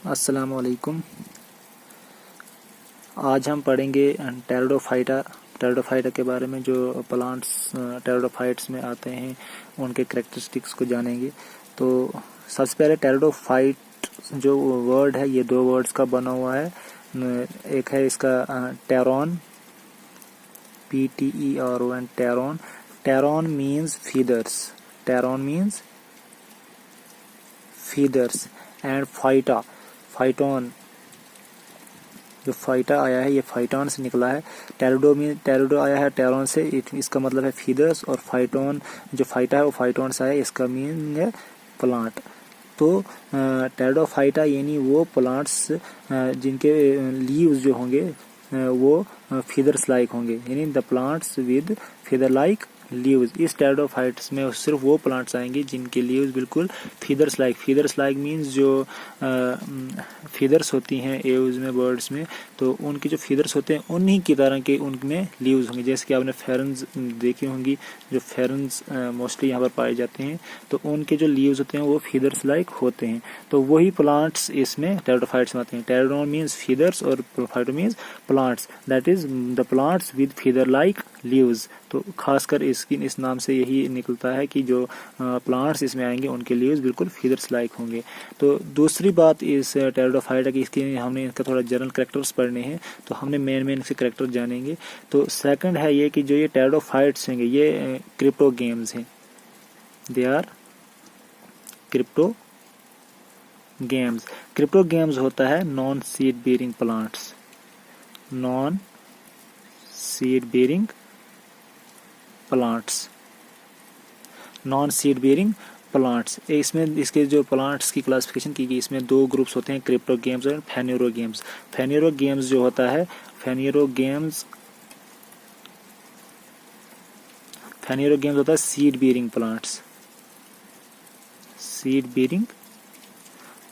अस्सलामु अलैकुम। आज हम पढ़ेंगे टेरिडोफाइटा के बारे में। जो प्लांट्स टेरिडोफाइट्स में आते हैं उनके कैरेक्टरिस्टिक्स को जानेंगे। तो सबसे पहले टेरिडोफाइट जो वर्ड है ये दो वर्ड्स का बना हुआ है। एक है इसका Tayron, PTERON, Tayron. Tayron means feathers, Tayron means feathers. And phyta, phyton, जो फाइटा आया है ये फाइटोन से निकला है। टेरिडो आया है टेरॉन से, इसका मतलब है फीदर्स। और फाइटोन जो फाइटा है वो फाइटोन से आया, इसका मीनिंग है प्लांट। तो टेरिडोफाइटा यानी वो प्लांट्स जिनके लीव्स जो होंगे वो फीदर्स लाइक होंगे, यानी the plants with feather like leaves. इस टेरिडोफाइट्स में सिर्फ वो प्लांट्स आएंगे जिनके लीव्स बिल्कुल फीदर्स लाइक मीन्स जो फीदर्स होती हैं एव्स में, बर्ड्स में, तो उनके जो फीदर्स होते हैं उन्हीं की तरह के उनमें लीव्स होंगे। जैसे कि आपने फेरन्स देखी होंगी, जो फेरन्स मोस्टली यहाँ पर पाए जाते हैं, तो उनके जो लीव्स होते हैं वो फीदर्स लाइक होते हैं। तो वही प्लांट्स इसमें टेरिडोफाइट्स में आते हैं। टेरिडोन मीन्स फीदर्स और phyto means plants, that is the plants with feather like leaves. तो खासकर इस नाम से यही निकलता है कि जो प्लांट्स इसमें आएंगे उनके लीव्स बिल्कुल फीदर्स लाइक होंगे। तो दूसरी बात इस टेरिडोफाइटा की, इसकी हमने इसका थोड़ा जनरल कैरेक्टर्स पढ़ने हैं, तो हमने मेन से कैरेक्टर जानेंगे। तो सेकंड है ये कि जो ये टेरिडोफाइट्स हैं ये क्रिप्टोगेम्स हैं, दे आर क्रिप्टोगेम्स। क्रिप्टोगेम्स होता है non seed bearing plants, non seed bearing plants, non seed bearing plants. इसमें इसके जो प्लांट्स की क्लासिफिकेशन की गई, इसमें दो ग्रुप्स होते हैं, क्रिप्टोगेम्स और फेन्यूरोगेम्स। फेन्यूरोगेम्स जो होता है, फेन्यूरोगेम्स होता है seed bearing plants, seed bearing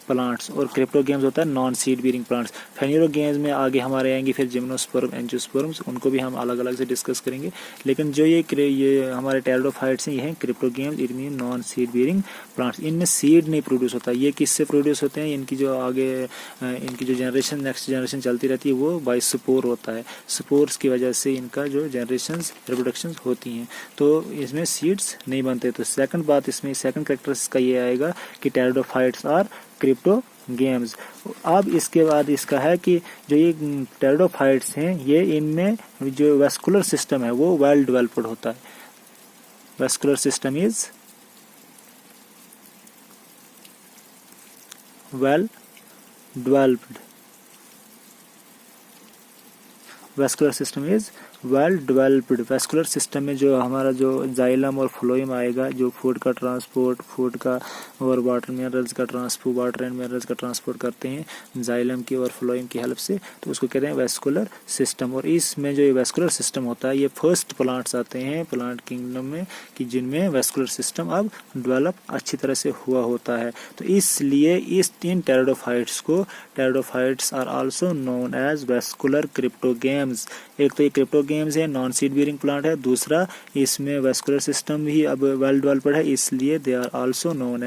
plants. और क्रिप्टोगेम्स होता है non seed bearing plants. Phanerogams में आगे हमारे आएंगे फिर जिम्नोस्पर्म, एंजियोस्पर्म्स, उनको भी हम अलग अलग से डिस्कस करेंगे। लेकिन जो ये हमारे टेरिडोफाइट्स हैं ये हैं cryptogams, it mean non seed bearing plants. इनमें सीड नहीं प्रोड्यूस होता। ये किससे प्रोड्यूस होते हैं? इनकी जो आगे इनकी जो जनरेशन, नेक्स्ट जनरेशन चलती रहती है वो बाय स्पोर होता है। स्पोर्स की वजह से इनका जो जनरेशन रिप्रोडक्शन होती हैं, तो इसमें सीड्स नहीं बनते। तो सेकंड बात इसमें, सेकंड कैरेक्टर इसका ये आएगा कि टेरिडोफाइट्स आर क्रिप्टोगेम्स। अब इसके बाद इसका है कि जो ये टेरिडोफाइट्स हैं ये इनमें जो वेस्कुलर सिस्टम है वो वेल डेवलप्ड होता है। Vascular system is well developed, vascular system is well developed. Vascular system में जो हमारा जो जाइलम और फ्लोएम आएगा, जो फूड का ट्रांसपोर्ट, फूड का और वाटर मिनरल्स का ट्रांसपोर्ट, वाटर एंड मिनरल्स का ट्रांसपोर्ट करते हैं जाइलम की और फ्लोएम की हेल्प से, तो उसको कहते हैं वेस्कुलर सिस्टम। और इसमें जो ये वेस्कुलर सिस्टम होता है ये फर्स्ट प्लांट्स आते हैं प्लांट किंगडम में कि जिनमें वेस्कुलर सिस्टम अब डेवलप अच्छी तरह से हुआ होता है। तो इसलिए इस तीन टेरिडोफाइट्स को, pteridophytes are also known as vascular cryptogams. एक तो ये क्रिप्टोगेम्स है, नॉन सीड बेरिंग प्लांट है, दूसरा इसमें वेस्कुलर सिस्टम भी अब वेल डेवलप्ड है, इसलिए they are also known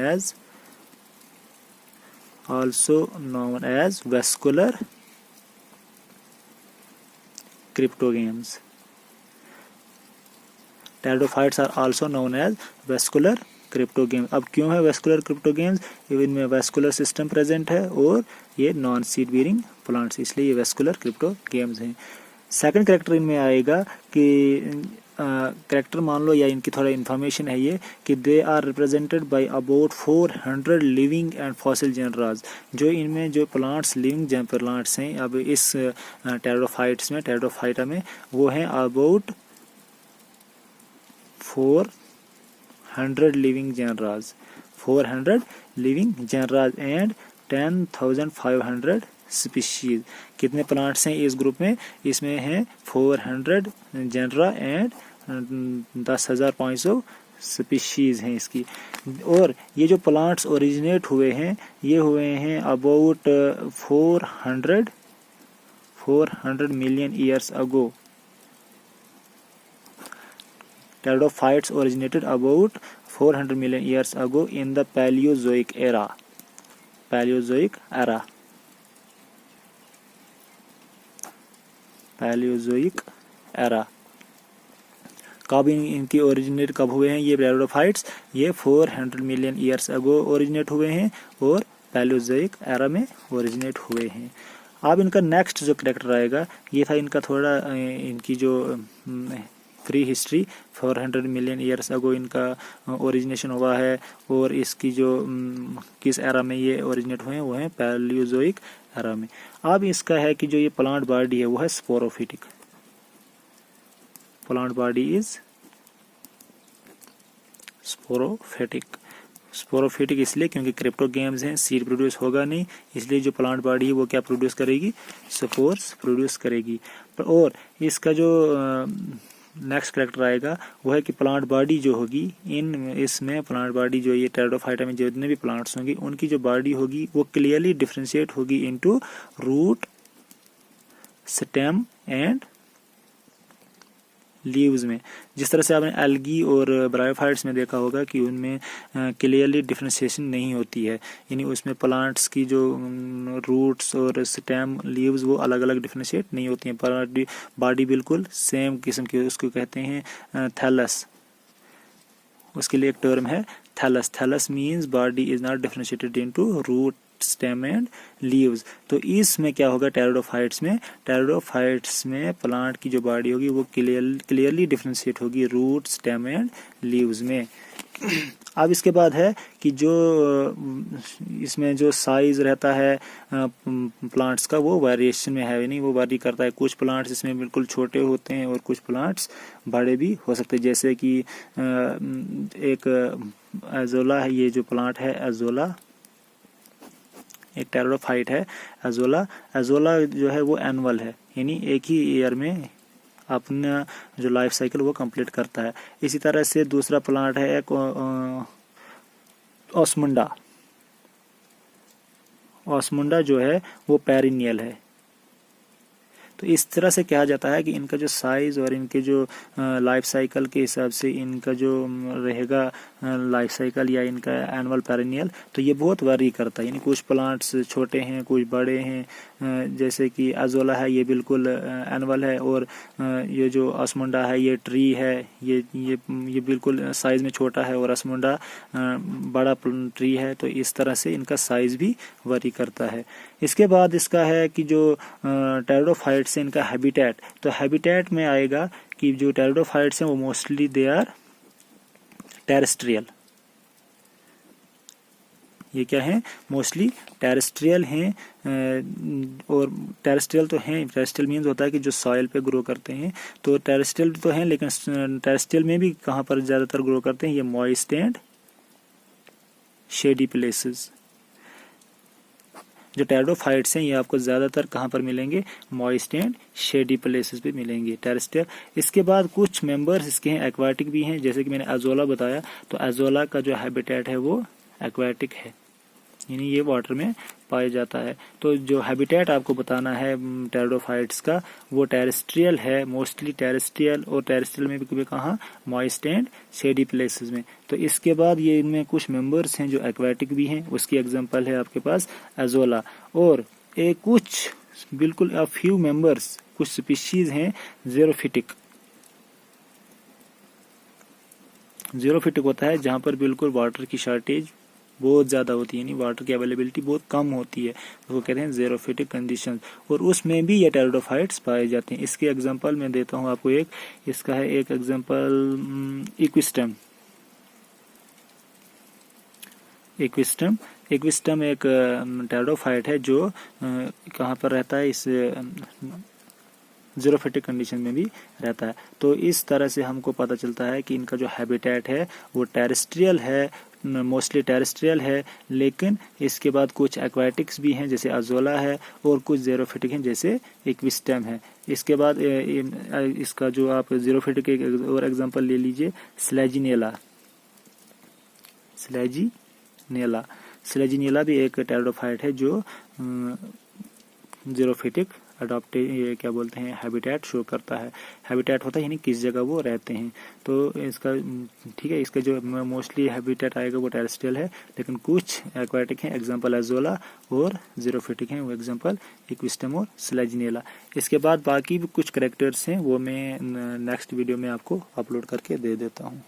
as vascular cryptogams. Pteridophytes are also known as vascular cryptogams. अब क्यों है वेस्कुलर क्रिप्टोगेम्स? इनमें वेस्कुलर सिस्टम प्रेजेंट है और ये नॉन सीड बेरिंग प्लांट्स, इसलिए ये वेस्कुलर क्रिप्टोगेम्स हैं। सेकंड कैरेक्टर इनमें आएगा कि कैरेक्टर मान लो या इनकी थोड़ा इन्फॉर्मेशन है ये कि they are represented by about 400 living and fossil generas. जो इनमें जो प्लांट्स, लिविंग प्लांट्स हैं अब इस टेरिडोफाइटा में, वो हैं about 400 living generas, 400 living generas and 10,500 species. कितने प्लांट्स हैं इस ग्रुप में? इसमें हैं 400 जेनरा एंड 10,500 स्पीशीज हैं इसकी। और ये जो प्लांट्स ओरिजिनेट हुए हैं ये हुए हैं about 400 million years ago. Pteridophytes originated about 400 million years ago in the Paleozoic era. Paleozoic era. Palaeozoic era. कब इनकी ओरिजिनेट कब हुए हैं ये टेरिडोफाइट्स? ये 400 मिलियन ईयर्स अगो ओरिजिनेट हुए हैं और पैलियोजोइक एरा में ओरिजिनेट हुए हैं। अब इनका नेक्स्ट जो करेक्टर आएगा, ये था इनका थोड़ा इनकी जो pre history, 400 million years ago इनका ओरिजिनेशन हुआ है और इसकी जो किस एरा में ये ओरिजिनेट हुए हैं वो है पैलियोजोइक एरा में। अब इसका है कि जो ये प्लांट बॉडी है वो है sporophytic. Plant body is sporophytic. Sporophytic इसलिए क्योंकि क्रिप्टोगेम्स हैं, सीड प्रोड्यूस होगा नहीं, इसलिए जो प्लांट बॉडी है वो क्या प्रोड्यूस करेगी? स्पोर्स प्रोड्यूस करेगी। और इसका जो नेक्स्ट करेक्टर आएगा वो है कि प्लांट बॉडी जो होगी इसमें प्लांट बॉडी जो ये टेरिडोफाइटा में जितने भी प्लांट्स होंगे उनकी जो बॉडी होगी वो क्लियरली डिफरेंशिएट होगी into root, stem and leaves में। जिस तरह से आपने एल्गी और ब्रायोफाइट्स में देखा होगा कि उनमें क्लियरली डिफरेंशिएशन नहीं होती है, यानी उसमें प्लांट्स की जो रूट्स और स्टेम, लीव्स वो अलग अलग डिफरेंशिएट नहीं होती हैं। बॉडी बिल्कुल सेम किस्म की, उसको कहते हैं थैलस। उसके लिए एक टर्म है thallus. Thallus means body is not differentiated into root, stem and leaves. तो इसमें क्या होगा टेरिडोफाइट्स में? टेरिडोफाइट्स में प्लांट की जो बॉडी होगी वो क्लियरली डिफरेंशिएट होगी रूट, स्टेम एंड लीव्स में। अब इसके बाद है कि जो इसमें जो साइज रहता है प्लांट्स का वो वेरिएशन में है, नहीं वो वेरी करता है। कुछ प्लांट्स इसमें बिल्कुल छोटे होते हैं और कुछ प्लांट्स बड़े भी हो सकते हैं। जैसे कि एक एजोला है, ये जो प्लांट है एजोला, एक टेरिडोफाइट है एजोला। एजोला जो है वो एनुअल है, यानी एक ही ईयर में अपना जो लाइफ साइकिल वो कंप्लीट करता है। इसी तरह से दूसरा प्लांट है एक ओस्मुंडा। ओस्मुंडा जो है वो पेरिनियल है। तो इस तरह से कहा जाता है कि इनका जो साइज और इनके जो लाइफ साइकिल के हिसाब से इनका जो रहेगा लाइफ साइकिल या इनका एनुअल पेरिनियल, तो ये बहुत वेरी करता है। यानी कुछ प्लांट्स छोटे हैं, कुछ बड़े हैं। जैसे कि एजोला है ये बिल्कुल एनुअल है, और ये जो ओस्मुंडा है ये ट्री है, ये बिल्कुल साइज में छोटा है, और ओस्मुंडा बड़ा ट्री है। तो इस तरह से इनका साइज भी वेरी करता है। इसके बाद इसका है कि जो टेरिडोफाइट्स से इनका हैबिटेट, तो हैबिटेट में आएगा कि जो टेरिडोफाइट्स हैं वो मोस्टली दे आर टेरेस्ट्रियल। ये क्या है? मोस्टली टेरेस्ट्रियल हैं। और टेरेस्ट्रियल तो हैं, टेरेस्ट्रियल मीन्स होता है कि जो सॉइल पे ग्रो करते हैं। तो टेरेस्ट्रियल तो हैं, लेकिन टेरेस्ट्रियल में भी कहाँ पर ज़्यादातर ग्रो करते हैं? ये मॉइस्ट एंड शेडी प्लेसेस। जो टेरिडोफाइट्स हैं ये आपको ज़्यादातर कहाँ पर मिलेंगे? मॉइस्ट एंड शेडी प्लेसेस पे मिलेंगे, टेरेस्ट्रियल। इसके बाद कुछ मेंबर्स इसके हैं एक्वाटिक भी हैं, जैसे कि मैंने एजोला बताया। तो एजोला का जो हैबिटेट है वो एक्वाटिक है, यानी ये वाटर में पाया जाता है। तो जो हैबिटेट आपको बताना है टेरिडोफाइट्स का वो टेरेस्ट्रियल है, मोस्टली टेरेस्ट्रियल, और टेरेस्ट्रियल में भी कहाँ? मॉइस्ट एंड शेडी प्लेसेस में। तो इसके बाद ये इनमें कुछ मेंबर्स हैं जो एक्वाटिक भी हैं, उसकी एग्जांपल है आपके पास एजोला। और एक कुछ बिल्कुल फ्यू मेंबर्स, कुछ स्पीशीज हैं ज़ेरोफिटिक। ज़ेरोफिटिक होता है जहाँ पर बिल्कुल वाटर की शॉर्टेज बहुत ज़्यादा होती है, यानी वाटर की अवेलेबिलिटी बहुत कम होती है, तो वो कहते हैं ज़ेरोफिटिक कंडीशन। और उसमें भी ये टेरिडोफाइट्स पाए जाते हैं। इसके एग्जांपल मैं देता हूँ आपको एक, इसका है एक एग्जांपल इक्विस्टम। इक्विस्टम एक टेरिडोफाइट है जो कहाँ पर रहता है? इस ज़ेरोफिटिक कंडीशन में भी रहता है। तो इस तरह से हमको पता चलता है कि इनका जो हैबिटेट है वो टेरेस्ट्रियल है, मोस्टली टेरेस्ट्रियल है, लेकिन इसके बाद कुछ एक्वाटिक्स भी हैं जैसे एजोला है, और कुछ ज़ेरोफिटिक हैं जैसे इक्विस्टम है। इसके बाद इसका जो आप ज़ेरोफिटिक और एग्जांपल ले लीजिए स्लेजिनेला। स्लेजिनेला भी एक टेरिडोफाइट है जो ज़ेरोफिटिक अडॉप्टे ये क्या बोलते हैं हैबिटेट शो करता है। हैबिटेट होता है यानी किस जगह वो रहते हैं। तो इसका ठीक है, इसका जो मोस्टली हैबिटेट आएगा वो टेरेस्ट्रियल है, लेकिन कुछ एक्वाटिक हैं, एग्जांपल एजोला, और जीरोफिटिक हैं, वो एग्जांपल इक्विस्टम और स्लेजिनेला। इसके बाद बाकी भी कुछ करेक्टर्स हैं वो मैं नेक्स्ट वीडियो में आपको अपलोड करके दे देता हूँ।